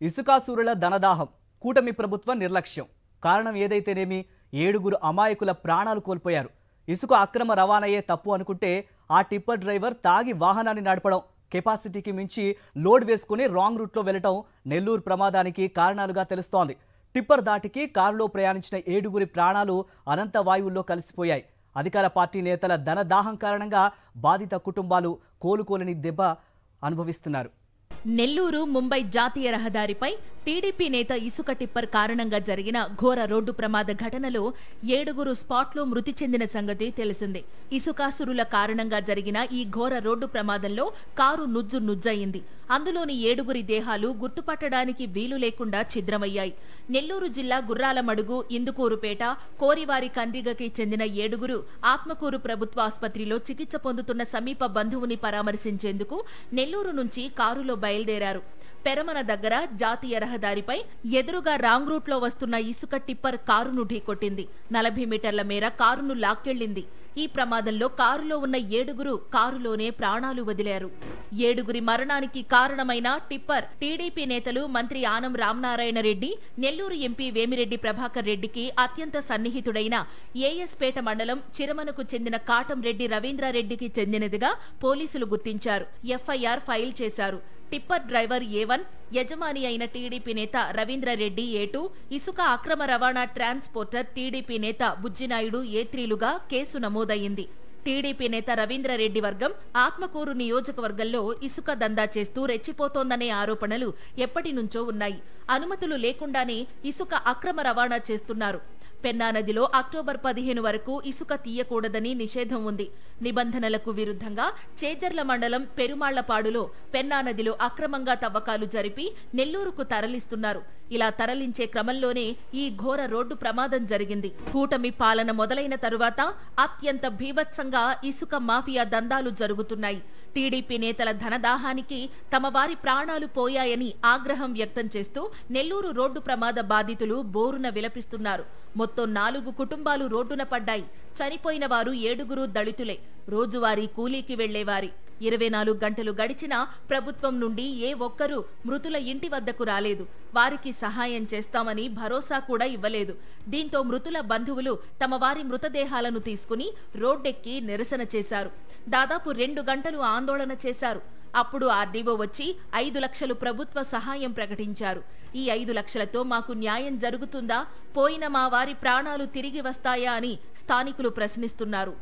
ఇసుకాసురుల ధనదాహం కూటమి ప్రభుత్వ నిర్లక్ష్యం కారణం ఏదైతేనేమి 7 అమాయకుల ప్రాణాలు కోల్పోయారు. ఇసుక అక్రమ రవాణాయే తప్పు అనుకుంటే ఆ టిప్పర్ డ్రైవర్ తాగి వాహనాన్ని నడపడం, కెపాసిటీకి మించి లోడ్ వేసుకుని రాంగ్ రూట్లో వెళ్లడం నెల్లూరు ప్రమాదానికి కారణాలుగా తెలుస్తోంది. టిప్పర్ దాటికి కారులో ప్రయాణించిన 7 ప్రాణాలు అనంత వాయువుల్లో కలిసిపోయాయి. అధికార పార్టీ నేతల ధనదాహం కారణంగా బాధిత కుటుంబాలు కోలుకోలేని దెబ్బ అనుభవిస్తున్నారు. నెల్లూరు ముంబై జాతీయ రహదారిపై టీడీపీ నేత ఇసుక టిప్పర్ కారణంగా జరిగిన ఘోర రోడ్డు ప్రమాద ఘటనలో 7 స్పాట్లో మృతి చెందిన సంగతి తెలిసిందే. ఇసుకాసురుల కారణంగా జరిగిన ఈ ఘోర రోడ్డు ప్రమాదంలో కారు నుజ్జయింది. అందులోని 7 దేహాలు గుర్తుపట్టడానికి వీలు లేకుండా ఛిద్రమయ్యాయి. నెల్లూరు జిల్లా గుర్రాలమడుగు, ఇందుకూరుపేట, కోరివారి కందిగకి చెందిన 7 ఆత్మకూరు ప్రభుత్వ ఆసుపత్రిలో చికిత్స పొందుతున్న సమీప బంధువుని పరామర్శించేందుకు నెల్లూరు నుంచి కారులో బయలుదేరారు. పెరమన దగ్గర జాతీయ రహదారిపై ఎదురుగా రాంగ్ రూట్లో వస్తున్న ఇసుక టిప్పర్ కారును ఢీకొట్టింది. 40 మీటర్ల మేర కారును లాక్కెళ్లింది. ఈ ప్రమాదంలో కారులో ఉన్న 7 కారులోనే ప్రాణాలు వదిలారు. 7 మరణానికి కారణమైన టిప్పర్ టీడీపీ నేతలు మంత్రి ఆనం రామనారాయణ రెడ్డి, నెల్లూరు ఎంపీ వేమిరెడ్డి ప్రభాకర్ రెడ్డికి అత్యంత సన్నిహితుడైన ఏఎస్పేట మండలం చిరమనకు చెందిన కాటంరెడ్డి రవీంద్రారెడ్డికి చెందినదిగా పోలీసులు గుర్తించారు. ఎఫ్ఐఆర్ ఫైల్ చేశారు. టిప్పర్ డ్రైవర్ A1, యజమాని అయిన టీడీపీ నేత రవీంద్రారెడ్డి A2, ఇసుక అక్రమ రవాణా ట్రాన్స్పోర్టర్ టీడీపీ నేత బుజ్జినాయుడు A3లుగా కేసు నమోదయ్యింది. టీడీపీ నేత రవీంద్రారెడ్డి వర్గం ఆత్మకూరు నియోజకవర్గంలో ఇసుక దందా చేస్తూ రెచ్చిపోతోందనే ఆరోపణలు ఎప్పటి నుంచో ఉన్నాయి. అనుమతులు లేకుండానే ఇసుక అక్రమ రవాణా చేస్తున్నారు. పెన్నా నదిలో అక్టోబర్ 15 వరకు ఇసుక తీయకూడదని నిషేధం ఉంది. నిబంధనలకు విరుద్ధంగా చేజర్ల మండలం పెరుమాళ్లపాడులో పెన్నా నదిలో అక్రమంగా తవ్వకాలు జరిపి నెల్లూరుకు తరలిస్తున్నారు. ఇలా తరలించే క్రమంలోనే ఈ ఘోర రోడ్డు ప్రమాదం జరిగింది. కూటమి పాలన మొదలైన తరువాత అత్యంత భీభత్సంగా ఇసుక మాఫియా దందాలు జరుగుతున్నాయి. టీడీపీ నేతల ధనదాహానికి తమ వారి ప్రాణాలు పోయాయని ఆగ్రహం వ్యక్తం చేస్తూ నెల్లూరు రోడ్డు ప్రమాద బాధితులు బోరున విలపిస్తున్నారు. మొత్తం 4 కుటుంబాలు రోడ్డున పడ్డాయి. చనిపోయిన వారు 7 దళితులే, రోజువారీ కూలీకి వెళ్లేవారి. 24 గంటలు గడిచినా ప్రభుత్వం నుండి ఏ ఒక్కరూ మృతుల ఇంటి వద్దకు రాలేదు. వారికి సహాయం చేస్తామని భరోసా కూడా ఇవ్వలేదు. దీంతో మృతుల బంధువులు తమ వారి మృతదేహాలను తీసుకుని రోడ్డెక్కి నిరసన చేశారు. దాదాపు 2 గంటలు ఆందోళన చేశారు. అప్పుడు ఆర్డీఓ వచ్చి 5 లక్షలు ప్రభుత్వ సహాయం ప్రకటించారు. ఈ 5 లక్షలతో మాకు న్యాయం జరుగుతుందా? పోయిన మా వారి ప్రాణాలు తిరిగి వస్తాయా అని స్థానికులు ప్రశ్నిస్తున్నారు.